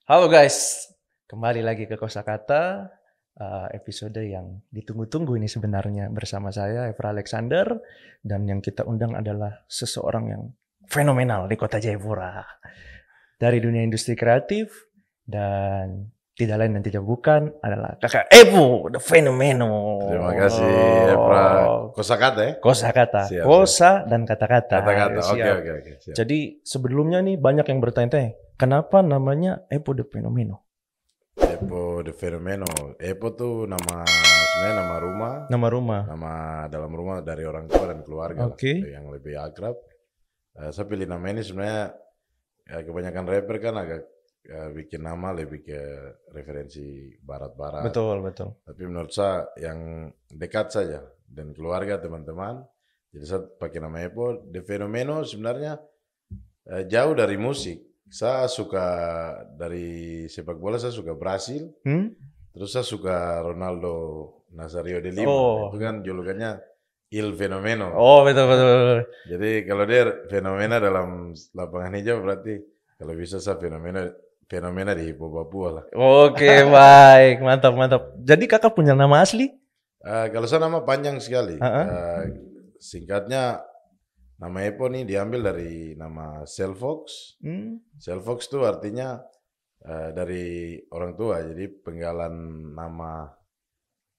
Halo guys, kembali lagi ke Kosakata, episode yang ditunggu-tunggu ini sebenarnya bersama saya Evra Alexander dan yang kita undang adalah seseorang yang fenomenal di Kota Jayapura dari dunia industri kreatif dan tidak lain dan tidak bukan adalah Kakak Evo the Fenomeno. Terima kasih, Evra. Kosakata ya? Kosakata, Siap, siap. kosa dan kata-kata. Kata-kata, oke, Siap. siap. Jadi sebelumnya nih banyak yang bertanya-tanya, kenapa namanya Evo the Fenomeno? Epo The Fenomeno. Epo tuh sebenarnya nama rumah. Nama rumah. Nama dalam rumah dari orang tua dan keluarga Oke. lah, yang lebih akrab. Saya pilih nama ini sebenarnya, kebanyakan rapper kan agak bikin nama lebih ke referensi barat-barat. Betul. Tapi menurut saya yang dekat saja dan keluarga teman-teman. Jadi saya pakai nama Epo. The Fenomeno sebenarnya jauh dari musik. Saya suka dari sepak bola, saya suka Brasil. Terus saya suka Ronaldo Nazario de Lima. Oh. Itu kan julukannya Il Fenomeno. Oh, betul. Jadi kalau dia fenomena dalam lapangan hijau berarti kalau bisa saya fenomena di Hippo Papua lah. Oke, baik. Mantap. Jadi kakak punya nama asli? Kalau saya nama panjang sekali. Uh-uh. Singkatnya nama Epo nih diambil dari nama Selfox. Selfox itu artinya dari orang tua, jadi penggalan nama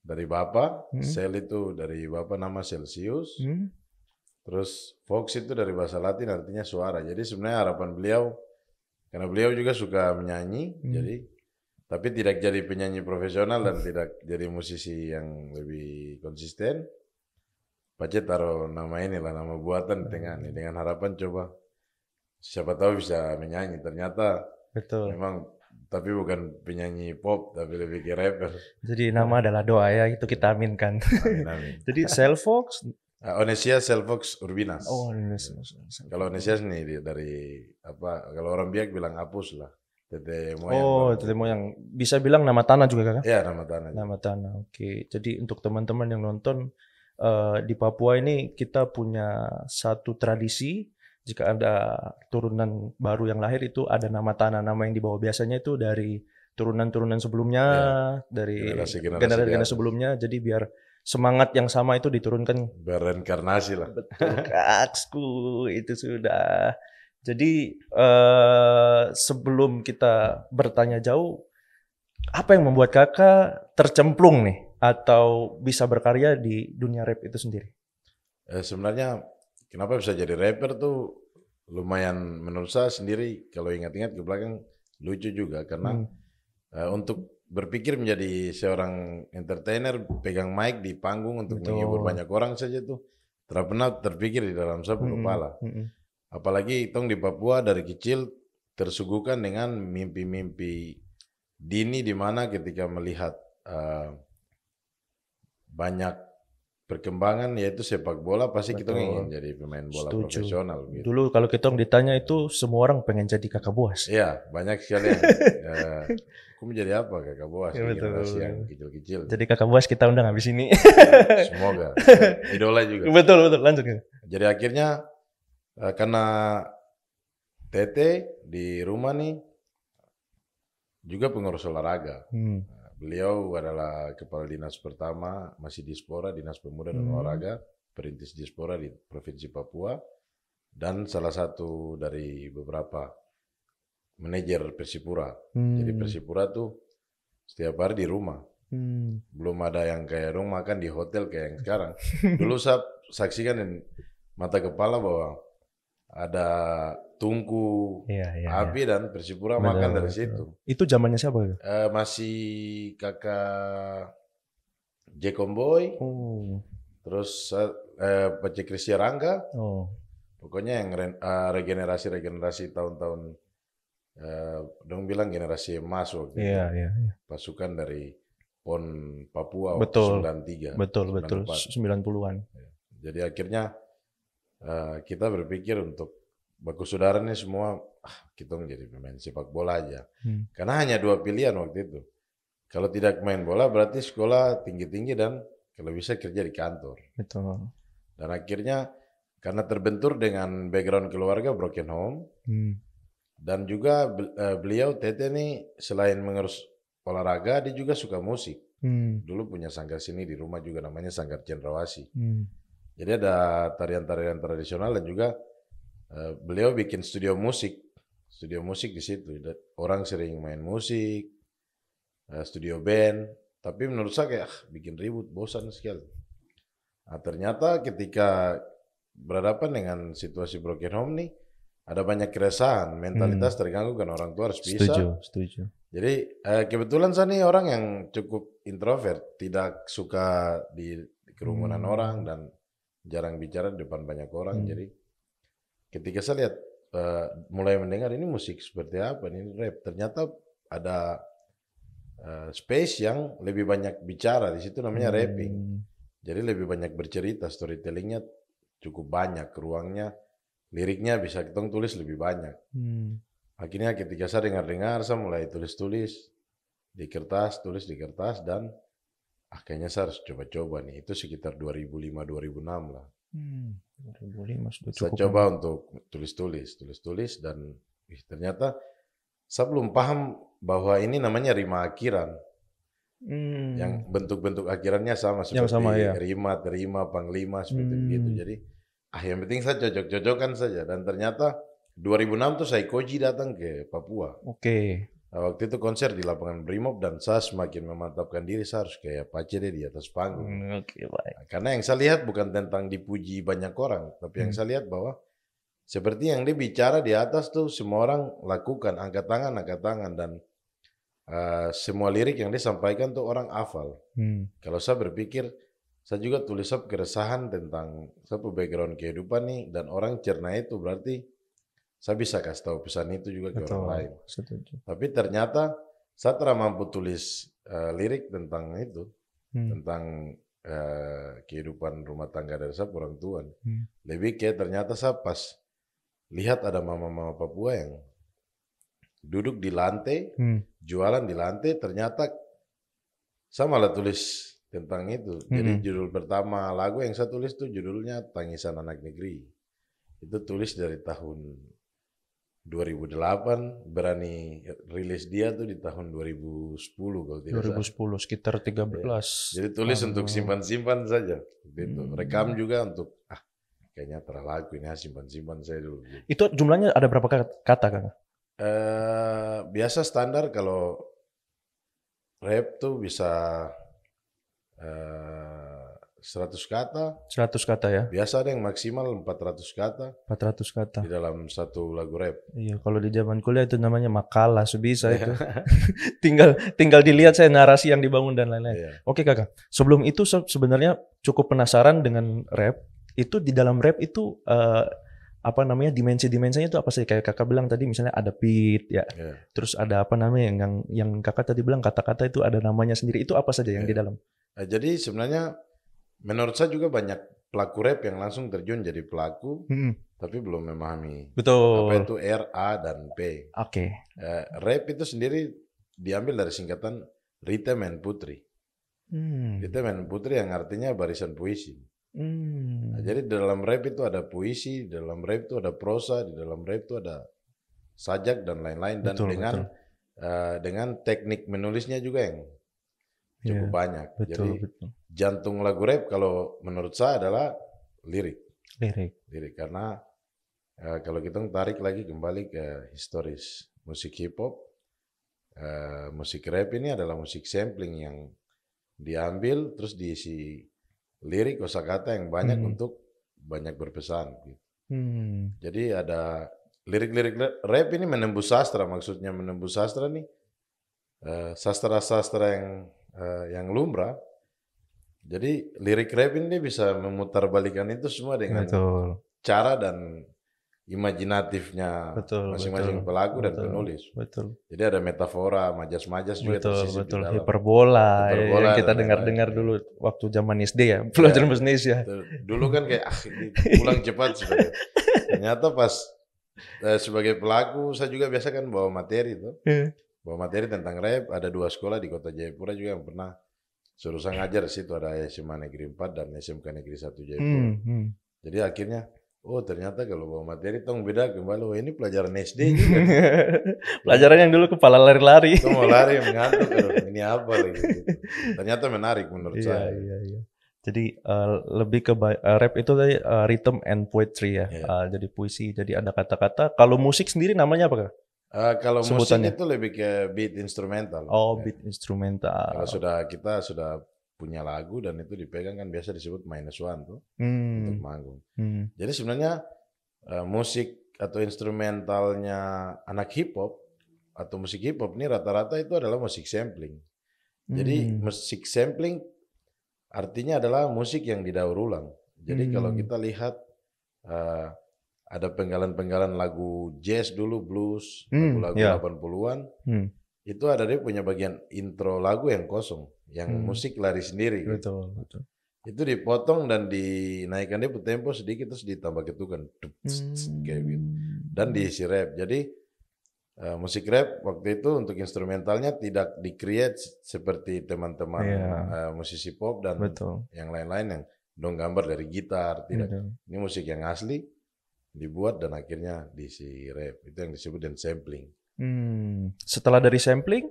dari bapak. Sel itu dari bapak nama Celsius. Terus Fox itu dari bahasa Latin artinya suara. Jadi sebenarnya harapan beliau, karena beliau juga suka menyanyi, jadi tapi tidak jadi penyanyi profesional dan tidak jadi musisi yang lebih konsisten. Pacet taruh nama inilah, nama buatan di tengah nih, dengan harapan coba siapa tahu bisa menyanyi. Ternyata Betul. memang, tapi bukan penyanyi pop, tapi lebih ke rapper. Jadi nama adalah doa ya, itu kita aminkan. Amin. Jadi Selfox. Onesias Selfox Urbinas. Oh, Kalau Onesias nih dari apa? Kalau orang Biak bilang apus lah. Tete moyang. Oh, tete moyang. Bisa bilang nama tanah juga kakak? Iya, nama tanah. Nama tanah. Oke. Jadi untuk teman-teman yang nonton di Papua ini kita punya satu tradisi. Jika ada turunan baru yang lahir itu ada nama tanah, nama yang dibawa biasanya itu dari turunan-turunan sebelumnya, dari generasi sebelumnya. Jadi biar semangat yang sama itu diturunkan. Bereinkarnasi lah. Betul, kaksku itu sudah. Jadi sebelum kita bertanya jauh, apa yang membuat kakak tercemplung nih atau bisa berkarya di dunia rap itu sendiri? Sebenarnya kenapa bisa jadi rapper tuh lumayan, menurut saya sendiri kalau ingat-ingat ke belakang lucu juga, karena untuk berpikir menjadi seorang entertainer, pegang mic di panggung untuk menghibur banyak orang saja tuh tidak pernah terpikir di dalam sapu kepala. Apalagi tong di Papua dari kecil tersuguhkan dengan mimpi-mimpi dini, di mana ketika melihat banyak perkembangan yaitu sepak bola, pasti kita ingin jadi pemain bola profesional. Gitu. Dulu kalau kita ditanya itu semua orang pengen jadi kakak boas. Iya, banyak sekali yang aku menjadi apa kakak boas, generasi yang kecil-kecil. Jadi kakak boas kita undang habis ini. Semoga. Idola juga. Betul, lanjut. Jadi akhirnya karena Tete di rumah nih juga pengurus olahraga. Beliau adalah kepala dinas pertama masih Dispora, Dinas Pemuda dan Olahraga, perintis Dispora di Provinsi Papua, dan salah satu dari beberapa manajer Persipura. Jadi Persipura tuh setiap hari di rumah. Belum ada yang kayak dong makan di hotel kayak yang sekarang. Dulu saya saksikan di mata kepala bahwa ada tungku api dan Persipura makan dari situ. Itu zamannya siapa? Masih kakak Jekomboy, terus Pace Krisya Rangga, pokoknya yang regenerasi tahun-tahun dong bilang generasi emas waktu itu. Pasukan dari PON Papua 93. Betul 90-an. Jadi akhirnya kita berpikir untuk baku saudara nih semua, kita jadi pemain sepak bola aja. Karena hanya dua pilihan waktu itu. Kalau tidak main bola berarti sekolah tinggi-tinggi dan kalau bisa kerja di kantor. Betul. Dan akhirnya karena terbentur dengan background keluarga broken home, Dan juga beliau Tete nih selain mengurus olahraga, dia juga suka musik. Dulu punya sanggar seni di rumah juga namanya Sanggar Cendrawasih. Jadi ada tarian-tarian tradisional dan juga beliau bikin studio musik di situ. Orang sering main musik, studio band. Tapi menurut saya kayak bikin ribut, bosan sekali. Nah, ternyata ketika berhadapan dengan situasi broken home nih, ada banyak keresahan, mentalitas terganggu kan orang tua harus pisah. Setuju. Jadi kebetulan saya nih orang yang cukup introvert, tidak suka di kerumunan orang dan jarang bicara di depan banyak orang. Jadi ketika saya lihat mulai mendengar ini musik seperti apa, ini rap, ternyata ada space yang lebih banyak bicara di situ namanya rapping. Jadi lebih banyak bercerita, storytellingnya cukup banyak, ruangnya, liriknya bisa kita tulis lebih banyak. Akhirnya ketika saya dengar, saya mulai tulis di kertas, dan kayaknya saya harus coba-coba nih. Itu sekitar 2005-2006 lah. 2005 sudah Saya cukup coba untuk tulis dan ternyata saya belum paham bahwa ini namanya rima akhiran. Yang bentuk-bentuk akhirannya sama seperti rima, terima, panglima seperti begitu. Jadi yang penting saya cocok-cocokkan saja. Dan ternyata 2006 tuh saya Koji datang ke Papua. Nah, waktu itu konser di lapangan Brimob dan saya semakin memantapkan diri saya harus kayak Pace deh di atas panggung. Baik. Karena yang saya lihat bukan tentang dipuji banyak orang, tapi yang saya lihat bahwa seperti yang dia bicara di atas tuh semua orang lakukan, angkat tangan dan semua lirik yang dia sampaikan tuh orang hafal. Kalau saya berpikir, saya juga tulis keresahan tentang satu background kehidupan nih, dan orang cerna itu berarti saya bisa kasih tahu pesan itu juga ke orang lain. Setuju. Tapi ternyata saya tidak mampu tulis lirik tentang itu, tentang kehidupan rumah tangga dari saya orang tua. Lebih kayak ternyata saya pas lihat ada mama-mama Papua yang duduk di lantai, jualan di lantai, ternyata saya malah tulis tentang itu. Jadi judul pertama lagu yang saya tulis tuh judulnya Tangisan Anak Negeri. Itu tulis dari tahun 2008, berani rilis dia tuh di tahun 2010 kalau tidak salah. 2010, sekitar 13. Jadi tulis untuk simpan-simpan saja. Gitu. Rekam juga untuk, kayaknya terlalu ini simpan-simpan saya dulu. Gitu. Itu jumlahnya ada berapa kata, Kang? Biasa standar kalau rap tuh bisa 100 kata. 100 kata ya? Biasa ada yang maksimal 400 kata. 400 kata. Di dalam satu lagu rap. Iya, kalau di zaman kuliah itu namanya makalah, sebisa itu. tinggal dilihat saya narasi yang dibangun dan lain-lain. Iya. Oke Kakak, sebelum itu sebenarnya cukup penasaran dengan rap. Itu di dalam rap itu dimensi-dimensinya itu apa sih? Kayak Kakak bilang tadi misalnya ada beat ya. Terus ada apa namanya yang Kakak tadi bilang kata-kata itu ada namanya sendiri. Itu apa saja yang di dalam? Jadi sebenarnya menurut saya juga banyak pelaku rap yang langsung terjun jadi pelaku, tapi belum memahami apa itu R, A, dan P. Rap itu sendiri diambil dari singkatan Rhythm and Putri. Rhythm and Putri yang artinya barisan puisi. Nah, jadi di dalam rap itu ada puisi, di dalam rap itu ada prosa, di dalam rap itu ada sajak dan lain-lain, dan dengan teknik menulisnya juga yang cukup banyak. Jadi jantung lagu rap kalau menurut saya adalah lirik karena kalau kita tarik lagi kembali ke historis musik hip hop, musik rap ini adalah musik sampling yang diambil terus diisi lirik kosakata yang banyak untuk banyak berpesan gitu. Jadi ada lirik-lirik rap ini menembus sastra, maksudnya menembus sastra nih sastra-sastra yang lumrah. Jadi lirik rap ini bisa memutarbalikkan itu semua dengan cara dan imajinatifnya masing-masing pelaku dan penulis. Jadi ada metafora, majas-majas juga tersisip di dalam. Hiperbola yang kita dengar-dengar dulu waktu zaman SD ya, pelajaran bahasa Indonesia. Dulu kan kayak pulang cepat sebenarnya. Ternyata pas sebagai pelaku saya juga biasa kan bawa materi tuh. Bawa materi tentang rap, ada 2 sekolah di Kota Jayapura juga yang pernah suruh saya ngajar di situ, ada SMA Negeri 4 dan SMK Negeri 1 Jayapura. Jadi akhirnya oh ternyata kalau bawa materi tong beda kembali, oh ini pelajaran SD juga. Pelajaran yang dulu kepala lari-lari. Tong mau lari mengantuk, ini apa lagi gitu. Ternyata menarik menurut saya. Iya. Jadi lebih ke rap itu tadi rhythm and poetry ya. Jadi puisi, jadi ada kata-kata. Kalau musik sendiri namanya apa, Kak? Kalau musik itu lebih ke beat instrumental. Oh, beat instrumental. Kalau kita sudah punya lagu dan itu dipegang kan biasa disebut minus one tuh untuk manggung. Jadi sebenarnya musik atau instrumentalnya anak hip hop atau musik hip hop ini rata-rata itu adalah musik sampling. Jadi musik sampling artinya adalah musik yang didaur ulang. Jadi kalau kita lihat ada penggalan-penggalan lagu jazz dulu, blues, lagu-lagu 80-an, itu ada dia punya bagian intro lagu yang kosong, yang musik lari sendiri. Betul. Itu dipotong dan dinaikkan dia tempo sedikit terus ditambah ketukan, kayak gitu. Dan diisi rap. Jadi musik rap waktu itu untuk instrumentalnya tidak di-create seperti teman-teman musisi pop dan yang lain-lain yang dong gambar dari gitar, tidak. Ini musik yang asli dibuat dan akhirnya diisi rap. Itu yang disebut dan sampling. Setelah dari sampling?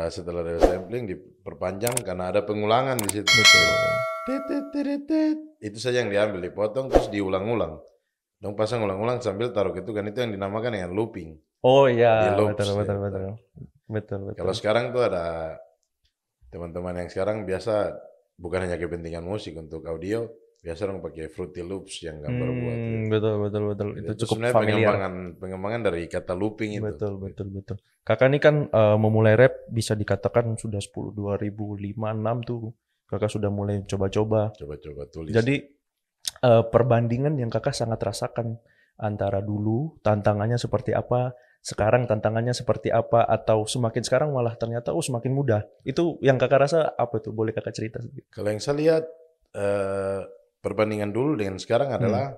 Setelah dari sampling diperpanjang karena ada pengulangan di situ. Betul. Itu saja yang diambil, dipotong terus diulang-ulang. Dong pasang ulang-ulang sambil taruh ketukan, itu yang dinamakan dengan looping. Oh iya, betul. Kalau sekarang tuh ada teman-teman yang sekarang biasa bukan hanya kepentingan musik, untuk audio biasa dong pakai Fruity Loops yang gambar buat. Betul. Itu cukup familiar. Pengembangan dari kata looping itu. Betul. Kakak ini kan memulai rap bisa dikatakan sudah 2005-2006 tuh. Kakak sudah mulai coba-coba tulis. Jadi perbandingan yang kakak sangat rasakan antara dulu tantangannya seperti apa, sekarang tantangannya seperti apa, atau semakin sekarang malah ternyata semakin mudah. Itu yang kakak rasa apa tuh? Boleh kakak cerita sedikit? Kalau yang saya lihat perbandingan dulu dengan sekarang adalah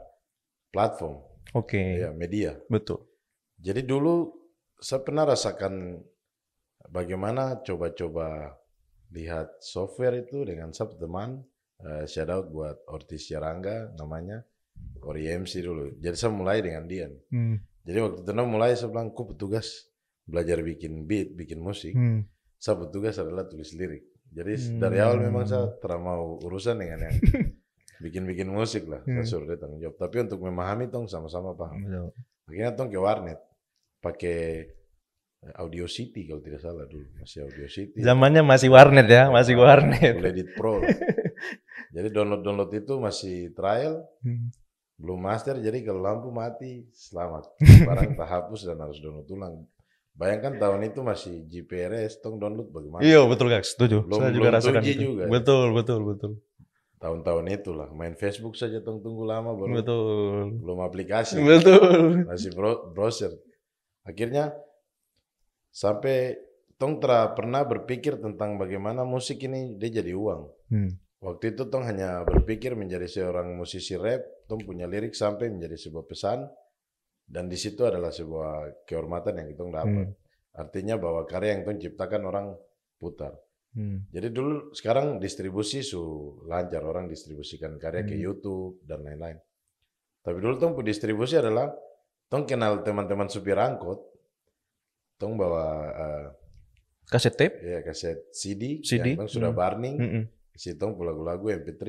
platform. Ya, media. Betul. Jadi dulu saya pernah rasakan bagaimana coba-coba lihat software itu dengan satu teman, shout out buat Ortiz Yarangga namanya, Ori MC dulu. Jadi saya mulai dengan dia. Jadi waktu itu mulai saya bilang, aku petugas belajar bikin beat, bikin musik. Saya petugas adalah tulis lirik. Jadi dari awal memang saya tidak mau urusan dengan yang bikin musik lah. Saya suruh dia tanggung jawab. Tapi untuk memahami tong sama-sama paham. Akhirnya tong ke warnet pakai Audio City kalau tidak salah dulu, masih Audio City. Zamannya masih warnet ya, masih warnet. Edit Pro. Jadi download itu masih trial, belum master. Jadi kalau lampu mati, selamat. Barang tak hapus dan harus download ulang. Bayangkan tahun itu masih GPRS, tong download bagaimana? Iya betul Kak, setuju. Saya juga rasakan itu. Juga, betul. Tahun-tahun itulah, main Facebook saja tong tunggu lama baru. Betul. Belum aplikasi. Betul. Masih browser. Akhirnya sampai tong pernah berpikir tentang bagaimana musik ini dia jadi uang. Waktu itu tong hanya berpikir menjadi seorang musisi rap, tong punya lirik sampai menjadi sebuah pesan, dan di situ adalah sebuah kehormatan yang tong dapat. Artinya bahwa karya yang tong ciptakan orang putar. Jadi dulu sekarang distribusi lancar, orang distribusikan karya ke YouTube dan lain-lain. Tapi dulu tong distribusi adalah tong kenal teman-teman supir angkot. Tong bawa kaset tape? Ya, kaset CD. Yang sudah burning. Isi tong lagu-lagu MP3.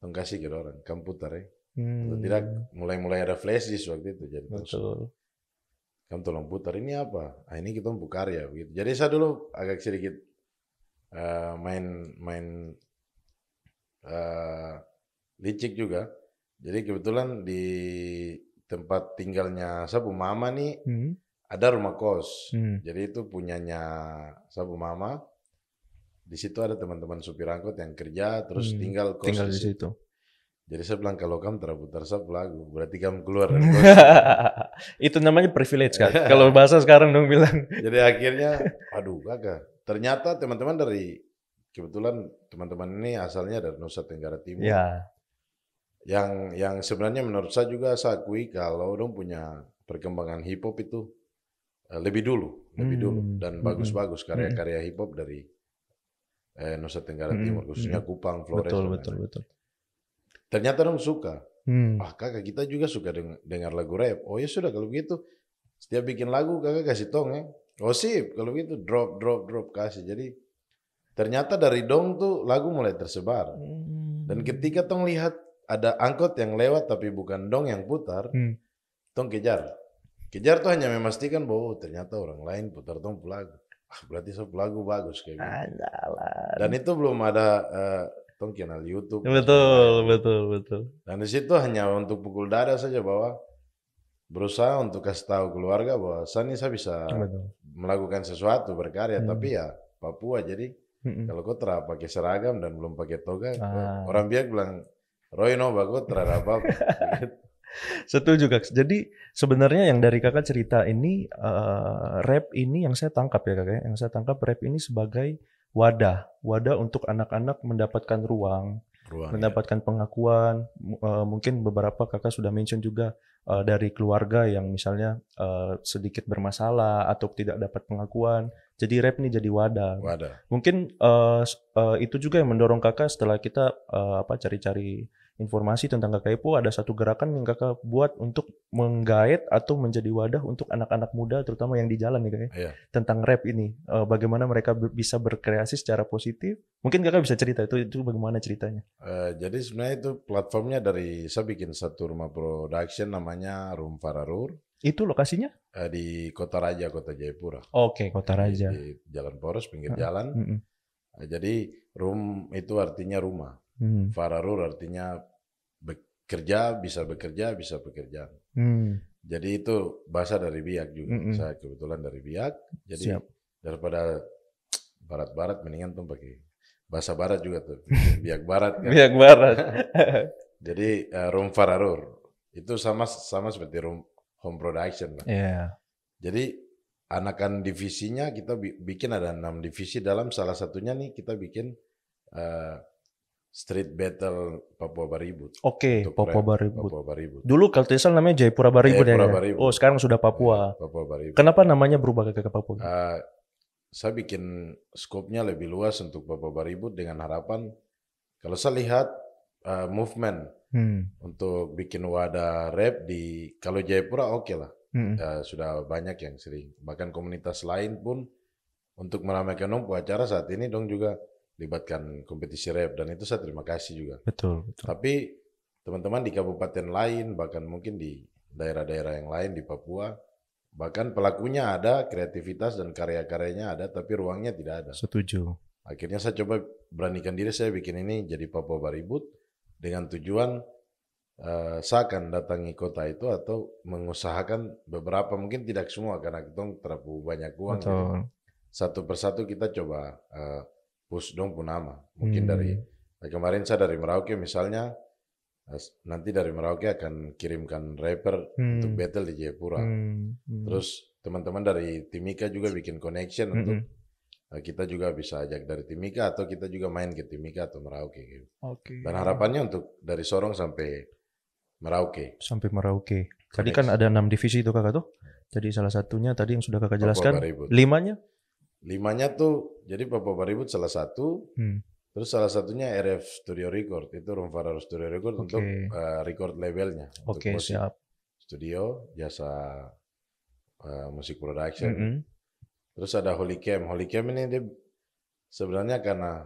Tong kasih ke orang, kamu putar ya. Atau tidak, mulai ada flash disk waktu itu. Jadi betul. Kamu tolong putar, ini apa? Ini kita mau karya. Begitu. Jadi saya dulu agak sedikit main licik juga. Jadi kebetulan di tempat tinggalnya sabu mama nih, ada rumah kos. Jadi itu punyanya sabu mama. Di situ ada teman-teman supir angkot yang kerja terus tinggal kos di situ. Jadi saya bilang kalau kamu terputar sabu lagu, berarti kamu keluar dari kos. Itu namanya privilege kan. Kalau bahasa sekarang dong bilang. Jadi akhirnya, aduh kakak. Ternyata teman-teman kebetulan teman-teman ini asalnya dari Nusa Tenggara Timur. Ya. Yang sebenarnya menurut saya juga saya akui kalau dong punya perkembangan hip hop itu lebih dulu dan bagus-bagus karya-karya hip hop dari Nusa Tenggara Timur, khususnya Kupang, Flores. Betul. Ternyata dong suka. Kakak kita juga suka dengar lagu rap. Oh ya sudah kalau begitu, setiap bikin lagu kakak kasih tong ya. Oh sip, kalau begitu drop kasih. Jadi ternyata dari dong tuh lagu mulai tersebar. Dan ketika tong lihat ada angkot yang lewat tapi bukan dong yang putar, tong kejar. Kejar tuh hanya memastikan bahwa ternyata orang lain putar tong lagu. Berarti lagu bagus kayak gitu. Dan itu belum ada tong kenal YouTube. Betul. Dan di situ hanya untuk pukul dada saja bahwa berusaha untuk kasih tahu keluarga bahwa saya bisa melakukan sesuatu berkarya, tapi ya Papua. Jadi kalau kau pakai seragam dan belum pakai toga, orang biak bilang Roy no bagus terhadap apa. Setuju Kak. Jadi sebenarnya yang dari kakak cerita ini rap ini yang saya tangkap ya kakak. Yang saya tangkap rap ini sebagai wadah untuk anak-anak mendapatkan ruang mendapatkan pengakuan. Mungkin beberapa kakak sudah mention juga dari keluarga yang misalnya sedikit bermasalah atau tidak dapat pengakuan. Jadi rap ini jadi wadah. Mungkin itu juga yang mendorong kakak setelah kita cari-cari informasi tentang Kakak Epo, ada satu gerakan yang kakak buat untuk menggait atau menjadi wadah untuk anak-anak muda terutama yang di jalan nih kakak. Tentang rap ini, bagaimana mereka bisa berkreasi secara positif. Mungkin kakak bisa cerita itu bagaimana ceritanya? Jadi sebenarnya itu platformnya dari saya bikin satu rumah production namanya Room Fararur. Itu lokasinya? Di Kota Raja, Kota Jayapura. Oke, Kota Raja. Di Jalan Poros, pinggir jalan. Jadi room itu artinya rumah. Fararur artinya bekerja, bisa bekerja. Jadi itu bahasa dari Biak juga. Saya kebetulan dari Biak. Jadi daripada barat-barat mendingan tuh pakai bahasa barat juga tuh. Biak barat kan. Biak barat. Jadi room Fararur itu sama seperti room home production lah. Jadi anakan divisinya kita bikin ada 6 divisi, dalam salah satunya nih kita bikin Street Battle Papua Baribut. Oke, Papua Baribut. Dulu kalau tidak salah namanya Jayapura Baribut ya. Oh, sekarang sudah Papua. Papua Baribut. Kenapa namanya berubah ke Papua? Saya bikin skopnya lebih luas untuk Papua Baribut dengan harapan kalau saya lihat movement untuk bikin wadah rap di kalau Jayapura oke lah. Sudah banyak yang sering. Bahkan komunitas lain pun untuk meramaikan acara saat ini dong juga libatkan kompetisi rap, dan itu saya terima kasih juga. Betul. Tapi teman-teman di kabupaten lain, bahkan mungkin di daerah-daerah yang lain di Papua, bahkan pelakunya ada, kreativitas dan karya-karyanya ada, tapi ruangnya tidak ada. Setuju. Akhirnya saya coba beranikan diri, saya bikin ini jadi Papua Baribut dengan tujuan saya akan datangi kota itu atau mengusahakan beberapa, mungkin tidak semua karena kita terlalu banyak uang. Satu persatu kita coba push dong pun nama. Mungkin dari kemarin saya dari Merauke misalnya, nanti dari Merauke akan kirimkan rapper untuk battle di Jayapura. Terus teman-teman dari Timika juga bikin connection untuk kita juga bisa ajak dari Timika atau kita juga main ke Timika atau Merauke gitu. Dan harapannya untuk dari Sorong sampai Merauke. Tadi kan ada 6 divisi itu kakak tuh. Jadi salah satunya tadi yang sudah kakak jelaskan. 5-nya tuh, jadi Papua Baribut salah satu, terus salah satunya RF Studio Record, itu Room Fararur Studio Record untuk record labelnya. Oke, siap. Studio, jasa musik production. Terus ada Holy Camp. Holy Camp ini dia sebenarnya karena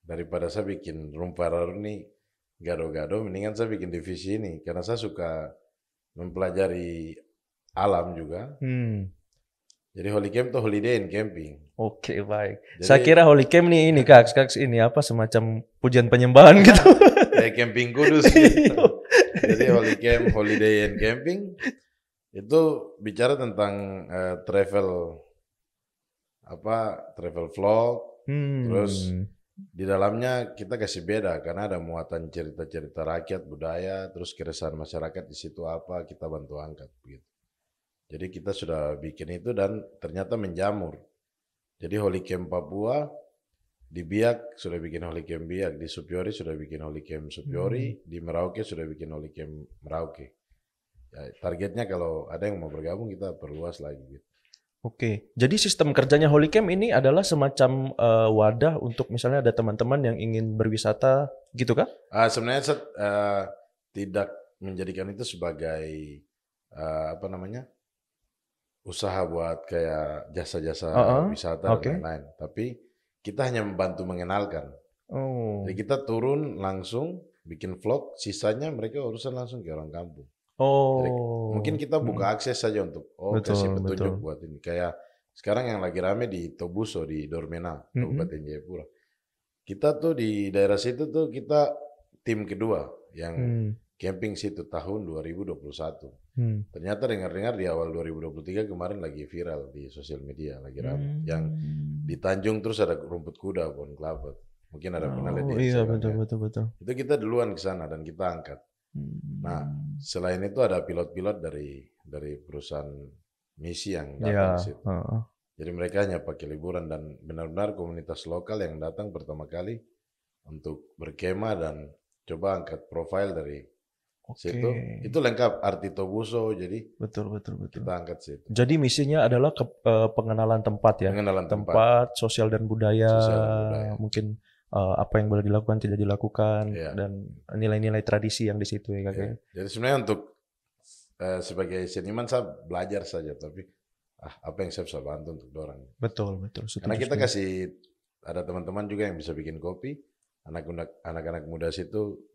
daripada saya bikin Room Fararur ini gado-gado, mendingan saya bikin divisi ini. Karena saya suka mempelajari alam juga. Jadi Holy Camp itu holiday and camping. Oke, baik. Jadi, saya kira Holy Camp ini Kak ini apa semacam pujian penyembahan gitu. Kayak camping kudus gitu. Jadi Holy Camp, holiday and camping itu bicara tentang travel vlog. Terus di dalamnya kita kasih beda karena ada muatan cerita-cerita rakyat, budaya, terus keresahan masyarakat di situ apa kita bantu angkat begitu. Jadi kita sudah bikin itu dan ternyata menjamur. Jadi Holy Camp Papua, di Biak sudah bikin Holy Camp Biak, di Supiori sudah bikin Holy Camp Supiori, di Merauke sudah bikin Holy Camp Merauke. Ya, targetnya kalau ada yang mau bergabung kita perluas lagi gitu. Oke, jadi sistem kerjanya Holy Camp ini adalah semacam wadah untuk misalnya ada teman-teman yang ingin berwisata gitu kah? Sebenarnya tidak menjadikan itu sebagai usaha buat kayak jasa-jasa wisata dan lain-lain. Tapi kita hanya membantu mengenalkan. Jadi kita turun langsung bikin vlog, sisanya mereka urusan langsung ke orang kampung. Jadi mungkin kita buka akses saja untuk kasih petunjuk buat ini. Kayak sekarang yang lagi rame di Tobuso di Dormena, Kabupaten Jayapura. Kita tuh di daerah situ tuh kita tim kedua yang camping situ tahun 2021. Ternyata dengar-dengar di awal 2023 kemarin lagi viral di sosial media, lagi rame. Yang di Tanjung terus ada rumput kuda, pohon kelapa. Mungkin ada pernah lihat di Instagram. Iya, betul. Itu kita duluan ke sana dan kita angkat. Nah, selain itu ada pilot-pilot dari perusahaan misi yang datang ke situ. Jadi mereka hanya pakai liburan dan benar-benar komunitas lokal yang datang pertama kali untuk berkemah dan coba angkat profil dari situ. Itu lengkap arti Tobuso, jadi betul. kita angkat situ. Jadi misinya adalah pengenalan tempat ya. Pengenalan tempat, sosial dan budaya. Mungkin apa yang boleh dilakukan, tidak dilakukan, dan nilai-nilai tradisi yang di situ ya kakak. Jadi sebenarnya untuk sebagai seniman saya belajar saja, tapi apa yang saya bisa bantu untuk dorang. Betul. Karena kita kasih, ada teman-teman juga yang bisa bikin kopi, anak-anak muda situ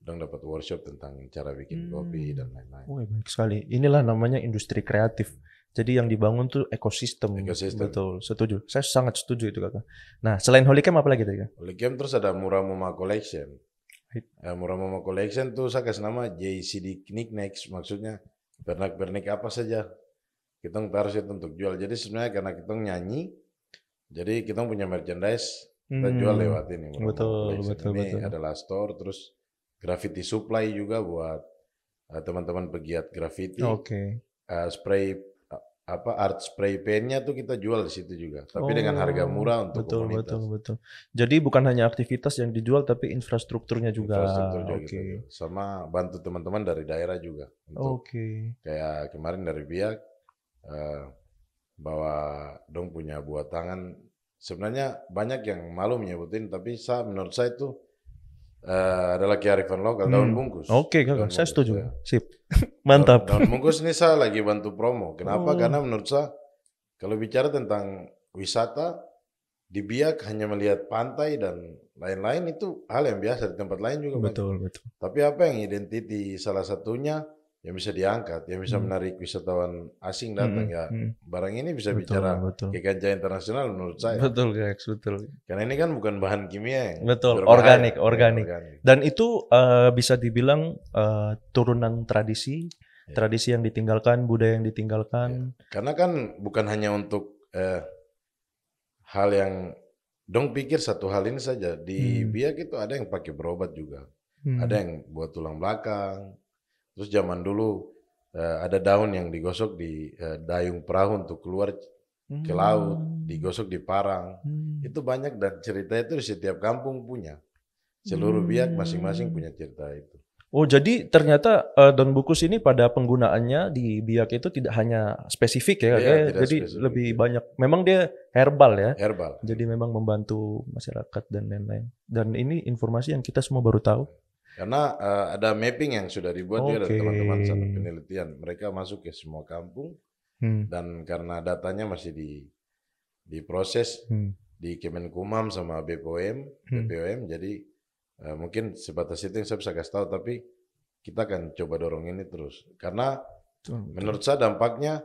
dong dapat workshop tentang cara bikin kopi dan lain-lain. Baik sekali. Inilah namanya industri kreatif. Jadi yang dibangun tuh ekosistem. Betul, setuju. Saya sangat setuju itu kakak. Nah, selain Holy Camp apa lagi tadi kak? Holy Camp terus ada Muramuma Collection. Muramuma Collection tuh saya kasih nama JCD Knickknacks, maksudnya pernak-pernik apa saja kita taruh itu untuk jual. Jadi sebenarnya karena kita nyanyi, jadi kita punya merchandise kita jual lewat ini. Betul. Ini adalah store, terus graffiti supply juga buat teman-teman pegiat graffiti. Spray art spray pennya tuh kita jual di situ juga, tapi dengan harga murah untuk komunitas. Betul. Jadi bukan hanya aktivitas yang dijual, tapi infrastrukturnya juga. Gitu. Sama bantu teman-teman dari daerah juga. Kayak kemarin dari Biak bawa dong punya buat tangan. Sebenarnya banyak yang malu menyebutin, tapi menurut saya itu adalah kearifan lokal, daun bungkus. Kakak, saya setuju. Sip. Mantap. Daun bungkus ini saya lagi bantu promo. Kenapa? Karena menurut saya kalau bicara tentang wisata di Biak hanya melihat pantai dan lain-lain itu hal yang biasa, di tempat lain juga. Betul. Tapi apa yang identiti salah satunya yang bisa diangkat, yang bisa menarik wisatawan asing datang barang ini bisa bicara ke kancah internasional menurut saya. Betul. Karena ini kan bukan bahan kimia yang organik. Dan itu bisa dibilang turunan tradisi yang ditinggalkan, budaya yang ditinggalkan. Karena kan bukan hanya untuk hal yang dong pikir satu hal ini saja. Di Biak itu ada yang pakai berobat juga, ada yang buat tulang belakang. Terus zaman dulu ada daun yang digosok di dayung perahu untuk keluar ke laut, digosok di parang. Itu banyak dan cerita itu di setiap kampung punya. Seluruh Biak masing-masing punya cerita itu. Jadi ternyata daun bungkus ini pada penggunaannya di Biak itu tidak hanya spesifik ya, jadi spesifik, lebih banyak. Memang dia herbal ya. Herbal. Jadi memang membantu masyarakat dan lain-lain. Dan ini informasi yang kita semua baru tahu. Karena ada mapping yang sudah dibuat juga dari teman-teman sana, penelitian. Mereka masuk ke semua kampung dan karena datanya masih diproses di Kemenkumham sama BPOM, jadi mungkin sebatas itu yang saya bisa kasih tahu. Tapi kita akan coba dorong ini terus. Karena menurut saya dampaknya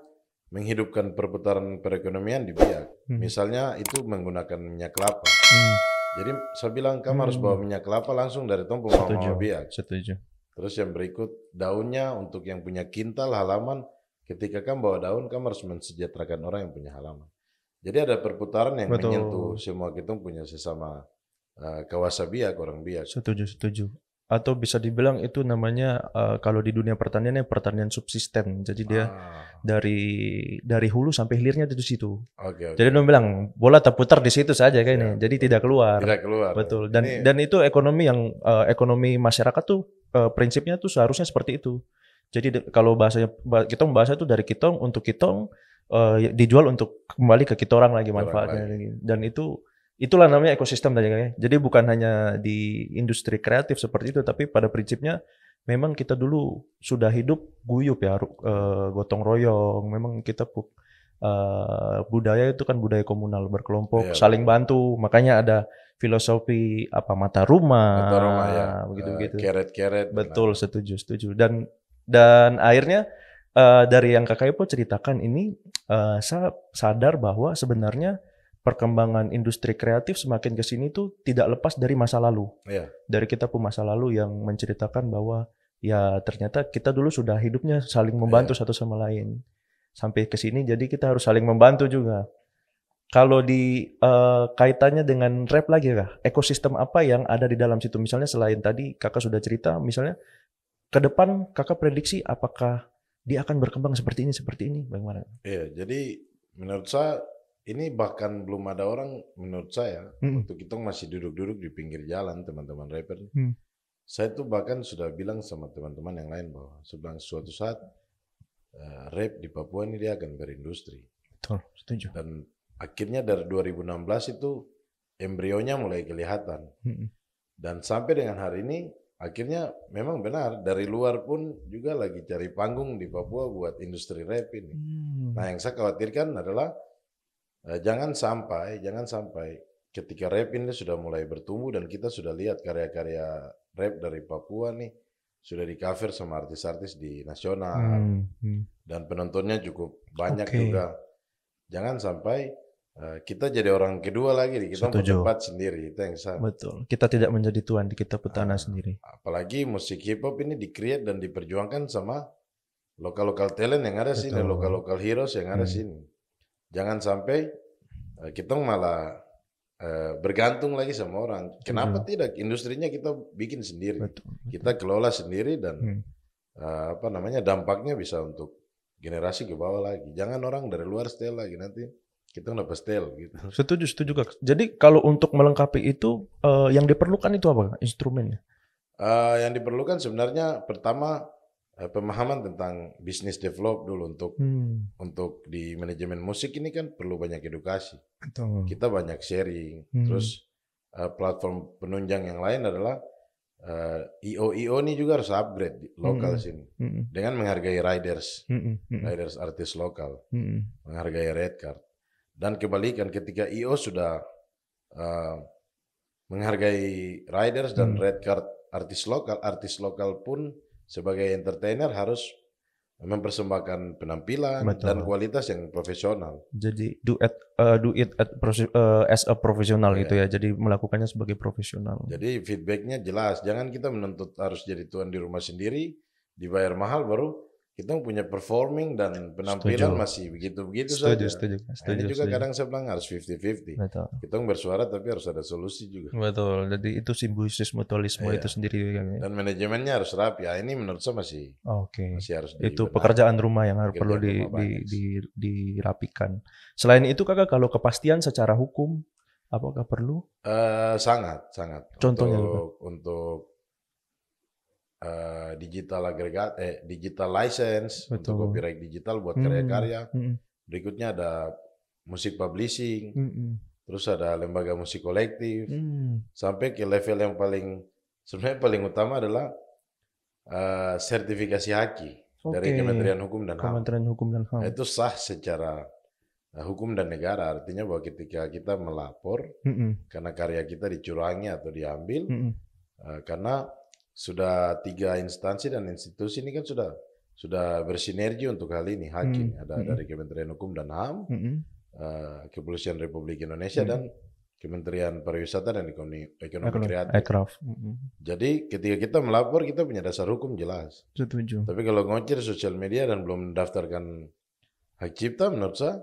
menghidupkan perputaran perekonomian di Biak. Misalnya itu menggunakan minyak kelapa. Jadi saya bilang kamu harus bawa minyak kelapa langsung dari Tompo Mama Biak. Setuju. Terus yang berikut daunnya untuk yang punya kintal halaman. Ketika kamu bawa daun, kamu harus mensejahterakan orang yang punya halaman. Jadi ada perputaran yang menyentuh semua kita punya sesama kawasa Biak, orang Biak. Setuju. Atau bisa dibilang itu namanya kalau di dunia pertanian pertanian subsisten. Jadi dia dari hulu sampai hilirnya di situ. Jadi dia bilang bola terputar di situ saja kayaknya. Jadi tidak keluar. Betul. Dan itu ekonomi masyarakat tuh prinsipnya tuh seharusnya seperti itu. Jadi kalau bahasanya kita membahas itu dari kitong untuk kitong dijual untuk kembali ke kitorang lagi manfaatnya lagi. Dan itulah namanya ekosistem tadi. Jadi bukan hanya di industri kreatif seperti itu, tapi pada prinsipnya memang kita dulu sudah hidup guyup ya, gotong royong. Memang kita budaya itu kan budaya komunal, berkelompok, saling bantu. Makanya ada filosofi mata rumah ya, begitu-begitu. Keret-keret. Betul, setuju. Dan akhirnya dari yang Kakak Epo ceritakan ini, saya sadar bahwa sebenarnya perkembangan industri kreatif semakin ke sini tuh tidak lepas dari masa lalu. Iya. Dari kita pun masa lalu yang menceritakan bahwa ya ternyata kita dulu sudah hidupnya saling membantu satu sama lain. Sampai ke sini jadi kita harus saling membantu juga. Kalau di kaitannya dengan rap lagi kah? Ekosistem apa yang ada di dalam situ? Misalnya selain tadi Kakak sudah cerita, misalnya ke depan Kakak prediksi apakah dia akan berkembang seperti ini, bagaimana? Iya, jadi menurut saya ini bahkan belum ada orang, menurut saya, untuk itu masih duduk-duduk di pinggir jalan, teman-teman rapper. Saya tuh bahkan sudah bilang sama teman-teman yang lain bahwa suatu saat rap di Papua ini dia akan berindustri. Betul, setuju. Dan akhirnya dari 2016 itu embrionya mulai kelihatan. Dan sampai dengan hari ini, akhirnya memang benar, dari luar pun juga lagi cari panggung di Papua buat industri rap ini. Nah, yang saya khawatirkan adalah jangan sampai ketika rap ini sudah mulai bertumbuh dan kita sudah lihat karya-karya rap dari Papua nih sudah di cover sama artis-artis di nasional dan penontonnya cukup banyak juga. Jangan sampai kita jadi orang kedua lagi, kita bertempat sendiri, itu yang saya. Betul, kita tidak menjadi tuan di kita tanah sendiri. Apalagi musik hip hop ini di-create dan diperjuangkan sama lokal-lokal talent yang ada sini, lokal-lokal heroes yang ada sini. Jangan sampai kita malah bergantung lagi sama orang. Kenapa tidak? Industrinya kita bikin sendiri, kita kelola sendiri dan dampaknya bisa untuk generasi ke bawah lagi. Jangan orang dari luar setel lagi, nanti kita nggak setel gitu. Setuju Kak. Jadi kalau untuk melengkapi itu yang diperlukan itu apa instrumennya? Yang diperlukan sebenarnya pertama pemahaman tentang bisnis develop dulu untuk di manajemen musik ini kan perlu banyak edukasi. Kita banyak sharing. Terus platform penunjang yang lain adalah IO ini juga harus upgrade di lokal sini dengan menghargai riders artis lokal, menghargai red card. Dan kebalikan ketika IO sudah menghargai riders dan red card artis lokal pun sebagai entertainer harus mempersembahkan penampilan dan kualitas yang profesional. Jadi do it as a profesional gitu ya. Jadi melakukannya sebagai profesional. Jadi feedbacknya jelas. Jangan kita menuntut harus jadi tuan di rumah sendiri, dibayar mahal baru kita punya performing dan penampilan masih begitu-begitu saja. Setuju. Ini juga kadang saya bilang harus 50-50. Kita bersuara tapi harus ada solusi juga. Betul. Jadi itu simbiosis mutualisme itu sendiri. Dan manajemennya harus rapi. Ini menurut saya masih harus itu pekerjaan rumah yang perlu dirapikan. Selain itu Kakak, kalau kepastian secara hukum apakah perlu? Sangat. Contohnya untuk digital digital license untuk copyright digital buat karya-karya. Berikutnya ada musik publishing, terus ada lembaga musik kolektif, sampai ke level yang sebenarnya paling utama adalah sertifikasi haki dari Kementerian Hukum dan HAM. Itu sah secara hukum dan negara, artinya bahwa ketika kita melapor karena karya kita dicurangi atau diambil, karena sudah 3 instansi dan institusi ini kan sudah bersinergi untuk hal ini. Haki ada dari Kementerian Hukum dan HAM, Kepolisian Republik Indonesia dan Kementerian Pariwisata dan Ekonomi Kreatif. Jadi ketika kita melapor kita punya dasar hukum jelas. Setuju. Tapi kalau ngocir sosial media dan belum mendaftarkan hak cipta, menurut saya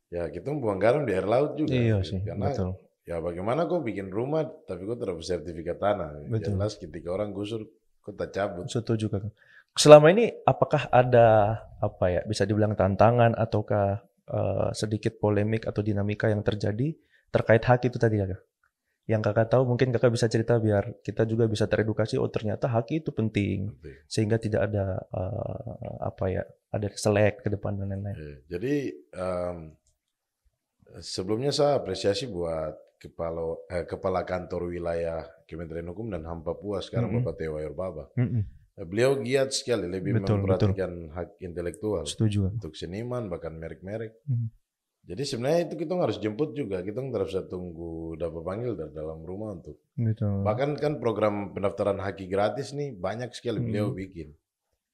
ya kita buang garam di air laut juga. Iya sih. Karena betul. Ya bagaimana kau bikin rumah tapi kau tidak sertifikat tanah. Jelas ketika orang gusur kau tak cabut. Setuju Kak. Selama ini apakah ada bisa dibilang tantangan ataukah sedikit polemik atau dinamika yang terjadi terkait hak itu tadi Kak? Yang Kakak tahu mungkin Kakak bisa cerita biar kita juga bisa teredukasi, oh ternyata hak itu penting. Sehingga tidak ada ada selek ke depan dan lain-lain. Jadi sebelumnya saya apresiasi buat Kepala Kantor Wilayah Kementerian Hukum dan HAM Papua sekarang Bapak Teo Ayorbaba. beliau giat sekali lebih memperhatikan hak intelektual. Setuju. Untuk seniman bahkan merek-merek. Jadi sebenarnya itu kita harus jemput juga, kita nggak harus tunggu dapat panggil dari dalam rumah untuk. Bahkan kan program pendaftaran haki gratis nih banyak sekali beliau bikin.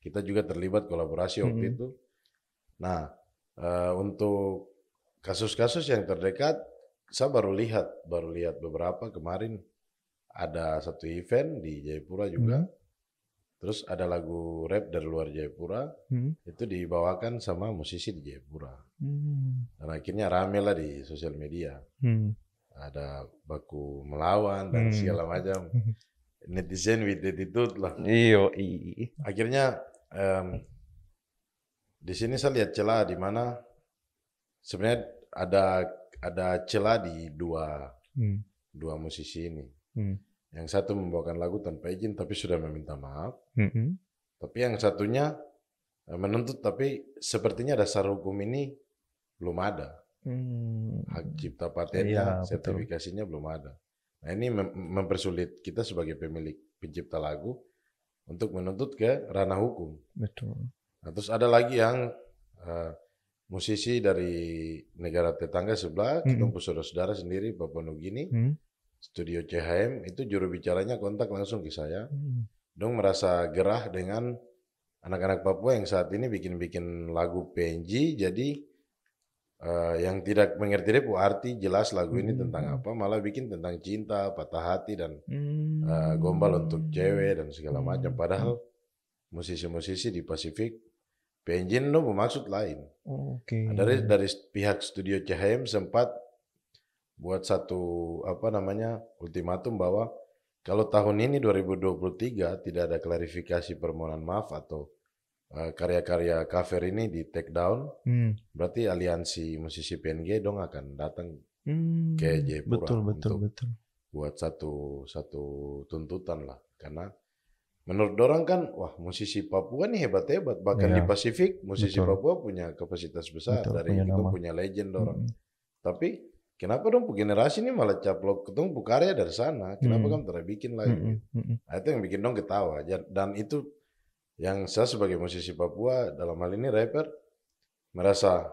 Kita juga terlibat kolaborasi waktu itu. Nah, untuk kasus-kasus yang terdekat, saya baru lihat beberapa kemarin ada satu event di Jayapura juga. Terus ada lagu rap dari luar Jayapura, itu dibawakan sama musisi di Jayapura. Dan akhirnya rame lah di sosial media. Ada baku melawan dan segala macam. Netizen with attitude lah. Akhirnya di sini saya lihat celah di mana sebenarnya ada celah di dua musisi ini. Yang satu membawakan lagu tanpa izin tapi sudah meminta maaf. Tapi yang satunya menuntut tapi sepertinya dasar hukum ini belum ada. Hak cipta patennya, sertifikasinya belum ada. Nah ini mempersulit kita sebagai pemilik pencipta lagu untuk menuntut ke ranah hukum. Nah, terus ada lagi yang musisi dari negara tetangga sebelah, kita saudara-saudara sendiri Papua Nugini. Studio CHM itu juru bicaranya kontak langsung ke saya. Dong merasa gerah dengan anak-anak Papua yang saat ini bikin lagu PNG, jadi yang tidak mengerti repu arti jelas lagu ini tentang apa, malah bikin tentang cinta, patah hati dan gombal untuk cewek dan segala macam. Padahal musisi-musisi di Pasifik PNG itu bermaksud lain. Dari pihak Studio CHM sempat buat satu ultimatum bahwa kalau tahun ini 2023 tidak ada klarifikasi permohonan maaf atau karya-karya cover ini di take down, berarti aliansi musisi PNG dong akan datang ke Jayapura untuk buat satu tuntutan lah. Karena menurut orang kan, wah musisi Papua nih hebat-hebat, bahkan di Pasifik musisi Papua punya kapasitas besar, dari itu punya legend orang. Tapi kenapa dong generasi ini malah caplok ketemu karya dari sana? Kenapa kamu tidak bikin lagi? Nah, itu yang bikin dong ketawa. Dan itu yang saya sebagai musisi Papua dalam hal ini rapper merasa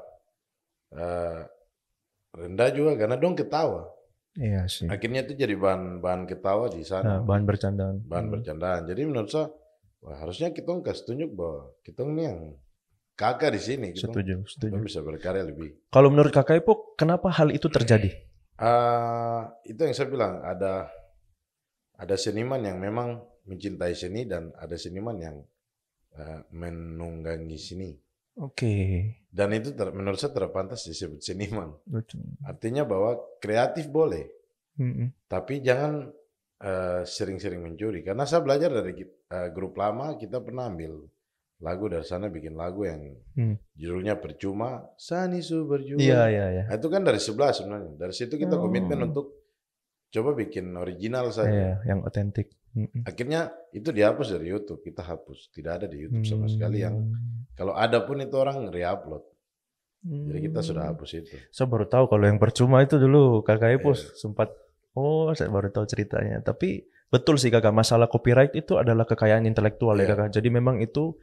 rendah juga karena dong ketawa. Iya sih. Akhirnya itu jadi bahan ketawa di sana. Bahan bercandaan. Bahan bercandaan. Jadi menurut saya, wah, harusnya kita kasih tunjuk bahwa kita ini yang kakak di sini. Setuju. Kita bisa berkarya lebih. Kalau menurut kakak Ipok, kenapa hal itu terjadi? Itu yang saya bilang, ada seniman yang memang mencintai seni dan ada seniman yang menunggangi seni. Dan itu menurut saya terpantas disebut seniman. Artinya bahwa kreatif boleh, tapi jangan sering-sering mencuri. Karena saya belajar dari grup lama, kita pernah ambil lagu dari sana, bikin lagu yang judulnya Percuma, Sanisu berjuang. Iya. Nah, itu kan dari sebelah sebenarnya. Dari situ kita komitmen untuk coba bikin original saja. Yang otentik. Akhirnya itu dihapus dari YouTube, kita hapus. Tidak ada di YouTube sama sekali yang kalau ada pun itu orang re-upload. Jadi kita sudah hapus itu. Saya baru tahu kalau yang Percuma itu dulu kakak Ipos sempat, saya baru tahu ceritanya. Tapi betul sih kakak, masalah copyright itu adalah kekayaan intelektual ya kakak. Jadi memang itu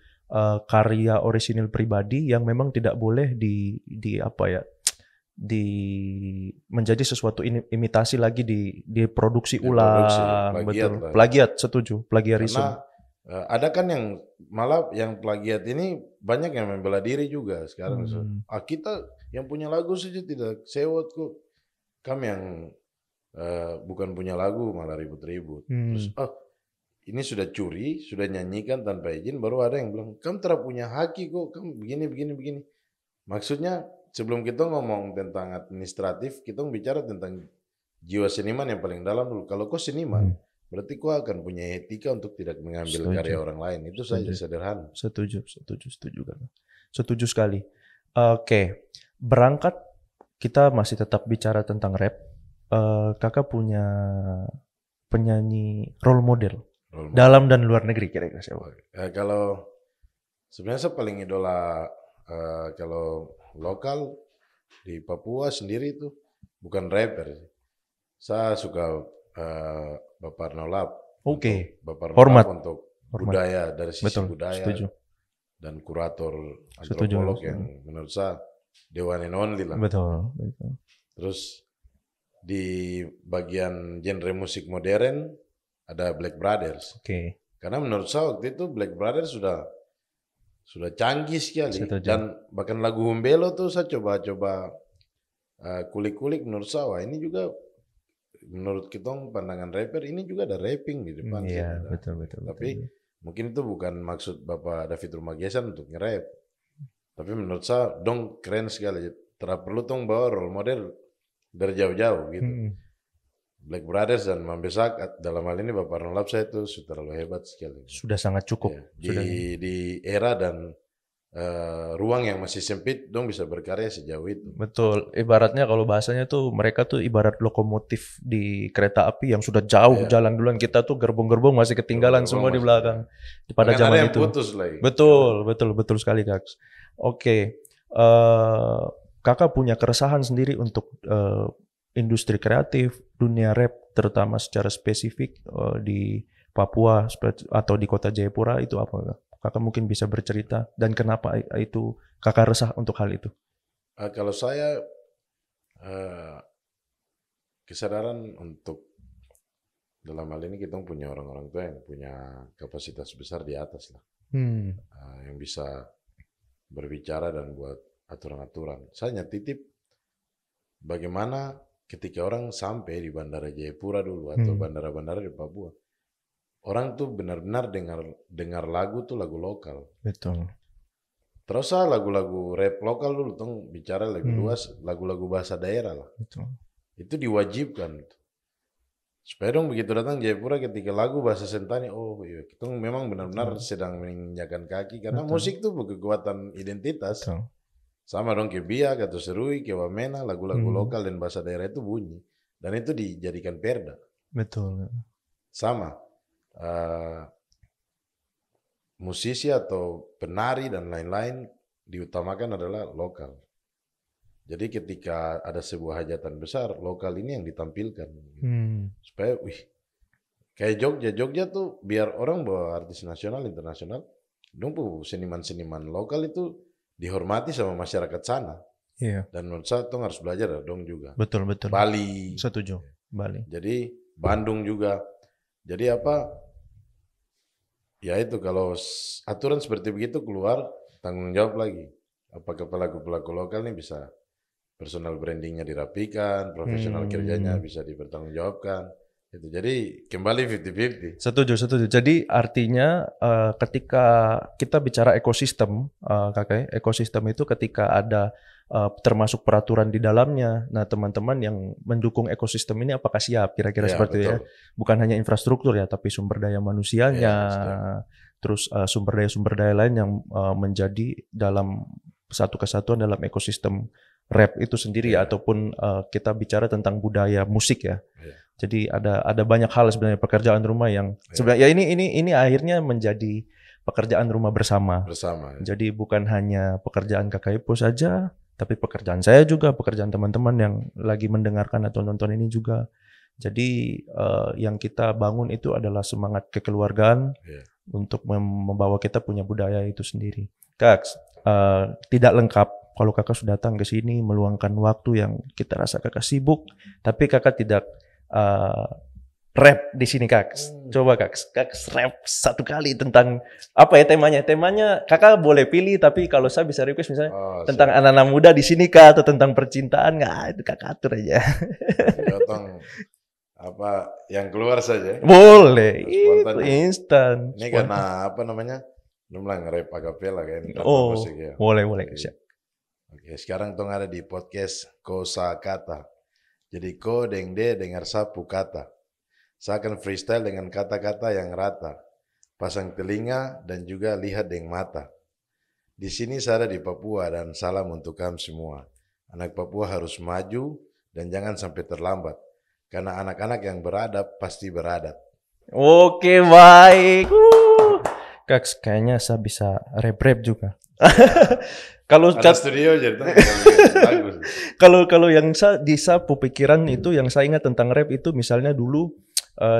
karya orisinil pribadi yang memang tidak boleh menjadi sesuatu imitasi lagi diproduksi ulang. Betul. Plagiat, setuju. Plagiarisme. Karena ada kan yang malah yang plagiat ini banyak yang membela diri juga sekarang. Kita yang punya lagu saja tidak sewot kok. Kami yang bukan punya lagu malah ribut-ribut. Terus ini sudah curi, sudah nyanyikan tanpa izin, baru ada yang bilang, kamu tidak punya haki kok, kamu begini. Maksudnya sebelum kita ngomong tentang administratif, kita bicara tentang jiwa seniman yang paling dalam dulu. Kalau kau seniman, berarti kau akan punya etika untuk tidak mengambil karya orang lain. Itu saja sederhana. Setuju kan. Setuju sekali. Oke, berangkat kita masih tetap bicara tentang rap. Kakak punya penyanyi role model dalam dan luar negeri kira-kira siapa? Kalau sebenarnya saya paling idola kalau lokal di Papua sendiri itu bukan rapper. Saya suka Bapak Nolap. Oke. Bapak Hormat Nolap untuk budaya dari sisi Betul, budaya setuju. dan kurator Setuju, antropolog setuju. yang menurut saya the one and only lah. Betul. Terus di bagian genre musik modern ada Black Brothers. Oke. Karena menurut saya waktu itu Black Brothers sudah canggih sekali. Setuju. Dan bahkan lagu Humbelo tuh saya coba kulik-kulik, menurut saya wah, ini juga menurut kita pandangan rapper ini juga ada rapping di depan. Iya, betul. Tapi mungkin itu bukan maksud Bapak David Rumagesan untuk nge-rap. Tapi menurut saya dong keren sekali. Tidak perlu tong bawa role model dari jauh-jauh gitu. Black Brothers dan Mambesak dalam hal ini Bapak Ronald saya itu sudah terlalu hebat sekali. Sudah sangat cukup. Ya, di era dan ruang yang masih sempit, dong bisa berkarya sejauh itu. Betul. Ibaratnya kalau bahasanya tuh mereka tuh ibarat lokomotif di kereta api yang sudah jauh jalan duluan. Kita tuh gerbong-gerbong masih ketinggalan semua di belakang. Pada zaman itu. Putus lagi. Betul sekali, Kak. Oke. Kakak punya keresahan sendiri untuk industri kreatif, dunia rap terutama secara spesifik di Papua atau di kota Jayapura itu apa, Kak? Kakak mungkin bisa bercerita dan kenapa itu kakak resah untuk hal itu? Kalau saya kesadaran untuk dalam hal ini kita punya orang-orang tua yang punya kapasitas besar di atas lah, yang bisa berbicara dan buat aturan-aturan. Saya hanya titip bagaimana ketika orang sampai di Bandara Jayapura dulu atau bandara-bandara di Papua. Orang tuh benar-benar dengar lagu tuh lagu lokal. Betul. Terus lagu-lagu rap lokal dulu tuh bicara lebih luas, lagu-lagu bahasa daerah lah. Betul. Itu diwajibkan. Supaya dong begitu datang Jayapura ketika lagu bahasa Sentani, oh iya, kita memang benar-benar sedang menginjakan kaki karena musik tuh kekuatan identitas. Betul. Sama dong ke Biak atau Serui, ke Wamena, lagu-lagu lokal dan bahasa daerah itu bunyi. Dan itu dijadikan perda. Betul. Sama. Musisi atau penari dan lain-lain diutamakan adalah lokal. Jadi ketika ada sebuah hajatan besar, lokal ini yang ditampilkan. Supaya, kayak Jogja tuh biar orang bawa artis nasional, internasional, dong seniman-seniman lokal itu dihormati sama masyarakat sana. Iya. Dan menurut saya tuh harus belajar dong juga. Betul. Bali. Setuju. Bali. Jadi Bandung juga. Jadi ya itu kalau aturan seperti begitu keluar, tanggung jawab lagi. Apakah pelaku-pelaku lokal ini bisa personal brandingnya dirapikan, profesional kerjanya bisa dipertanggungjawabkan. Itu jadi kembali 50-50. Setuju. Jadi artinya ketika kita bicara ekosistem, Kakak, ekosistem itu ketika ada termasuk peraturan di dalamnya. Nah, teman-teman yang mendukung ekosistem ini apakah siap? Kira-kira seperti itu ya. Bukan hanya infrastruktur ya, tapi sumber daya manusianya, terus sumber daya lain yang menjadi dalam satu kesatuan dalam ekosistem rap itu sendiri ataupun kita bicara tentang budaya musik ya. Jadi ada banyak hal sebenarnya pekerjaan rumah yang sebenarnya ini akhirnya menjadi pekerjaan rumah bersama. Jadi bukan hanya pekerjaan Kakak Ipo saja, tapi pekerjaan saya juga, pekerjaan teman-teman yang lagi mendengarkan atau nonton ini juga. Jadi yang kita bangun itu adalah semangat kekeluargaan untuk membawa kita punya budaya itu sendiri. Kak, tidak lengkap kalau Kakak sudah datang ke sini meluangkan waktu yang kita rasa Kakak sibuk, tapi Kakak tidak rap di sini, Kak. Coba Kak rap satu kali tentang apa ya temanya? Temanya Kakak boleh pilih, tapi kalau saya bisa request misalnya tentang anak-anak muda di sini Kak, atau tentang percintaan, nggak itu Kakak atur aja. Potong apa yang keluar saja. Boleh, itu instan. Ini karena apa namanya? Belum lah nge-rap acapella kan. Musik ya. Boleh siap. Oke, sekarang tong ada di podcast Kosa Kata. Jadi ko deng de dengar sapu kata. Saya akan freestyle dengan kata-kata yang rata. Pasang telinga dan juga lihat dengan mata. Di sini saya ada di Papua dan salam untuk kamu semua. Anak Papua harus maju dan jangan sampai terlambat. Karena anak-anak yang beradab pasti beradat. Oke, baik. Kak, kayaknya saya bisa rap juga. Kalau studio jadi kalau yang di sapu pikiran itu yang saya ingat tentang rap itu misalnya dulu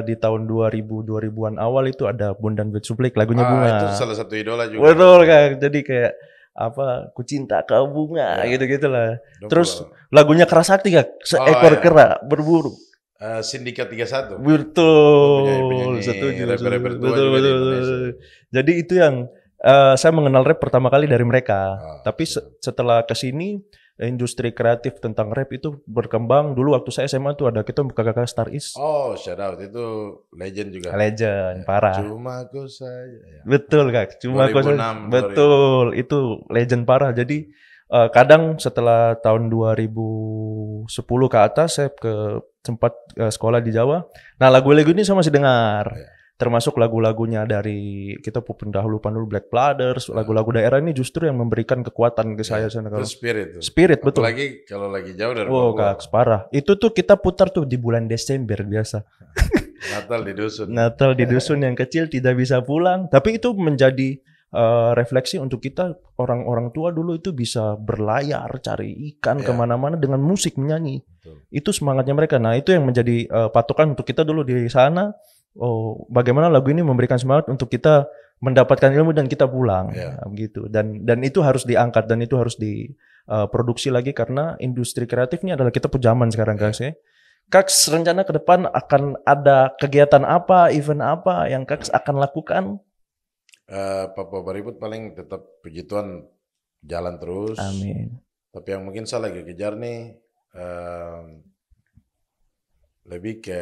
di tahun 2000-an awal itu ada Bondan Betsuplik lagunya Bunga. Itu salah satu idola juga. Betul Kak. Jadi kayak apa, ku cinta kau bunga gitu-gitu lah. Terus lagunya Kera Sakti Kak, seekor kera berburu. Sindikat 31. Betul. Setuju. Betul. Jadi itu yang saya mengenal rap pertama kali dari mereka. Tapi setelah kesini industri kreatif tentang rap itu berkembang. Dulu waktu saya SMA tuh ada kita kakak Star Is. Oh, shout out, itu legend juga. Legend, parah. Cuma aku saja. Ya. Betul Kak, cuma aku saja. Betul, itu legend parah. Jadi kadang setelah tahun 2010 ke atas saya sempat sekolah di Jawa. Nah lagu-lagu ini saya masih dengar. Termasuk lagu-lagunya dari kita pendahulu Black Brothers, lagu-lagu daerah ini justru yang memberikan kekuatan ke saya. Itu spirit betul. Apalagi kalau lagi jauh dari Papua. Kak, parah. Itu tuh kita putar tuh di bulan Desember biasa. Natal di dusun yang kecil tidak bisa pulang. Tapi itu menjadi refleksi untuk kita, orang-orang tua dulu itu bisa berlayar cari ikan kemana-mana dengan musik, menyanyi. Itu semangatnya mereka. Nah itu yang menjadi patokan untuk kita dulu di sana. Oh, bagaimana lagu ini memberikan semangat untuk kita mendapatkan ilmu dan kita pulang, gitu. Dan itu harus diangkat dan itu harus diproduksi lagi karena industri kreatif ini adalah kita zaman sekarang, guys ya. Kaks, rencana ke depan akan ada kegiatan apa, event apa yang Kaks akan lakukan? Papua Baribut paling tetap puji Tuhan jalan terus. Amin. Tapi yang mungkin saya lagi kejar nih lebih ke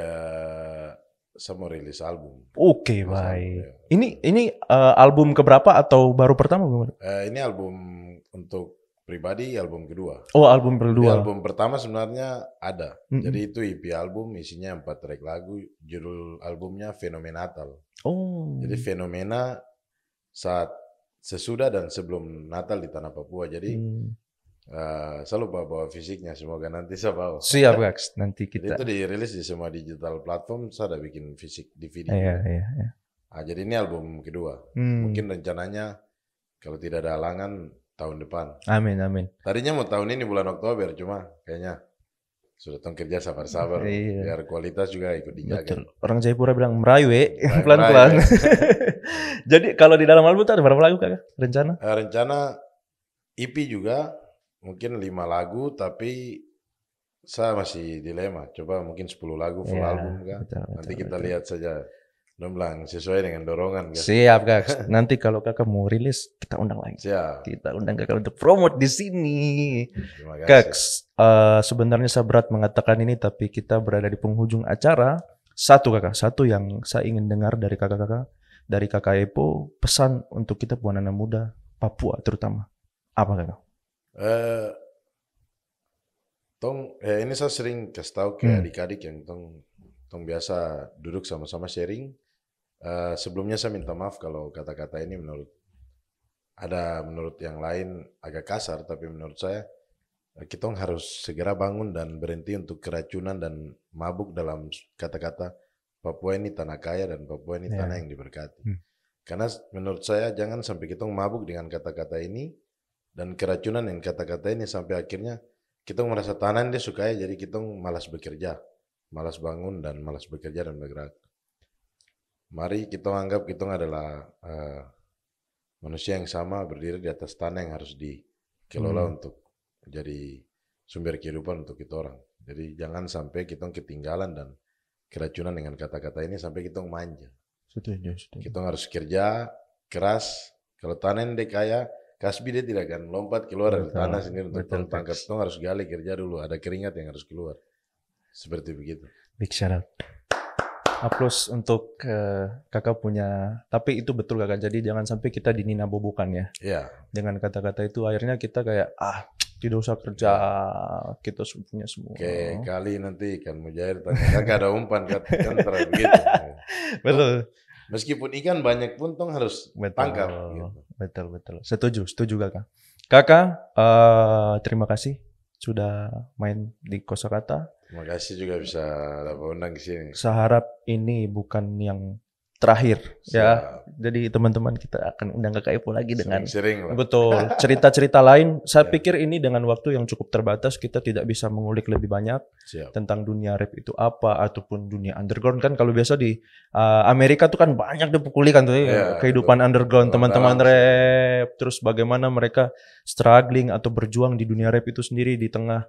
saya mau rilis album. Oke, baik. Ini album keberapa atau baru pertama? Ini album untuk pribadi, album kedua. Oh, album kedua. Jadi album pertama sebenarnya ada. Jadi itu EP album, isinya 4 track lagu. Judul albumnya Fenomenatal. Oh. Jadi fenomena saat sesudah dan sebelum Natal di tanah Papua. Jadi saya lupa bawa fisiknya, semoga nanti saya bawa. Siap Kaks, nanti kita. Jadi itu dirilis di semua digital platform, saya udah bikin fisik DVD. Iya. Nah, jadi ini album kedua. Mungkin rencananya kalau tidak ada halangan tahun depan. Amin. Tadinya mau tahun ini bulan Oktober, cuma kayaknya sudah kerja sabar-sabar. Biar kualitas juga ikut dijaga. Betul. Orang Jayapura bilang merayu pelan-pelan. Jadi kalau di dalam album itu ada berapa lagu Kak rencana? Rencana EP juga. Mungkin 5 lagu, tapi saya masih dilema. Coba mungkin 10 lagu full album kan. Nanti kita lihat saja. Bilang sesuai dengan dorongan. Kan? Siap Kak. Nanti kalau Kakak mau rilis, kita undang lagi. Siap. Kita undang Kakak untuk promote di sini. Kak, sebenarnya saya berat mengatakan ini, tapi kita berada di penghujung acara. Satu yang saya ingin dengar dari kakak-kakak, dari Kakak Epo, pesan untuk kita buat anak muda Papua terutama. Apa Kakak? Ini saya sering kasih tahu ke adik-adik yang tong biasa duduk sama-sama sharing. Sebelumnya saya minta maaf kalau kata-kata ini menurut yang lain agak kasar, tapi menurut saya kita harus segera bangun dan berhenti untuk keracunan dan mabuk dalam kata-kata Papua ini tanah kaya dan Papua ini tanah yang diberkati. Karena menurut saya jangan sampai kita mabuk dengan kata-kata ini dan keracunan dengan kata-kata ini sampai akhirnya kita merasa tanah dia sukai, jadi kita malas bekerja, malas bangun dan malas bekerja dan bergerak. Mari kita anggap kita adalah manusia yang sama berdiri di atas tanah yang harus dikelola untuk jadi sumber kehidupan untuk kita orang. Jadi jangan sampai kita ketinggalan dan keracunan dengan kata-kata ini sampai kita manja. Setuju. Kita harus kerja keras. Kalau tanah dia kaya, kasbi dia tidak akan lompat keluar dari tanah sendiri untuk tangkap. Kita harus gali kerja dulu. Ada keringat yang harus keluar. Seperti begitu. Big shout out. Aplaus untuk kakak punya. Tapi itu betul kakak. Jadi jangan sampai kita dinina bobokan ya. Iya. Dengan kata-kata itu akhirnya kita kayak tidak usah kerja, kita punya semua. Oke, kali nanti kan Mujair tanya, kakak ada umpan kan terlalu begitu. Betul. Meskipun ikan banyak pun tong harus tangkap. Gitu. Betul. Setuju kakak. Kakak, terima kasih sudah main di Kosakata. Terima kasih juga bisa dapat undang ke sini. Saya harap ini bukan yang terakhir ya. Jadi teman-teman kita akan undang Kakak Epo lagi dengan sering-sering betul cerita-cerita lain. Saya pikir ini dengan waktu yang cukup terbatas kita tidak bisa mengulik lebih banyak tentang dunia rap itu apa ataupun dunia underground kan. Kalau biasa di Amerika tuh kan banyak dipukulikan tuh kehidupan underground teman-teman rap, terus bagaimana mereka struggling atau berjuang di dunia rap itu sendiri di tengah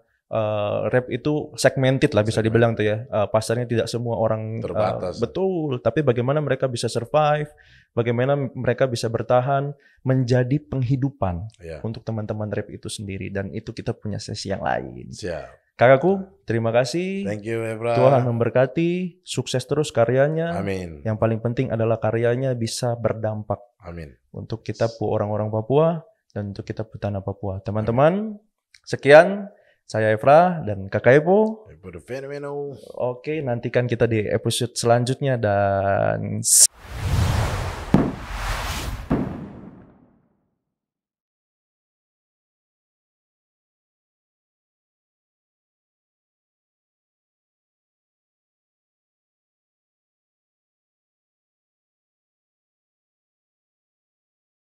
rap itu segmented lah bisa dibilang tuh ya, pasarnya tidak semua orang terbatas, betul, tapi bagaimana mereka bisa survive, bagaimana mereka bisa bertahan menjadi penghidupan untuk teman-teman rap itu sendiri, dan itu kita punya sesi yang lain. Kakakku, terima kasih. Thank you, Evra. Tuhan memberkati, sukses terus karyanya. Amin. Yang paling penting adalah karyanya bisa berdampak. Amin. Untuk kita orang-orang Papua dan untuk kita tanah Papua. Teman-teman, sekian. Saya Evra dan Kakak Epo. Oke, nantikan kita di episode selanjutnya dan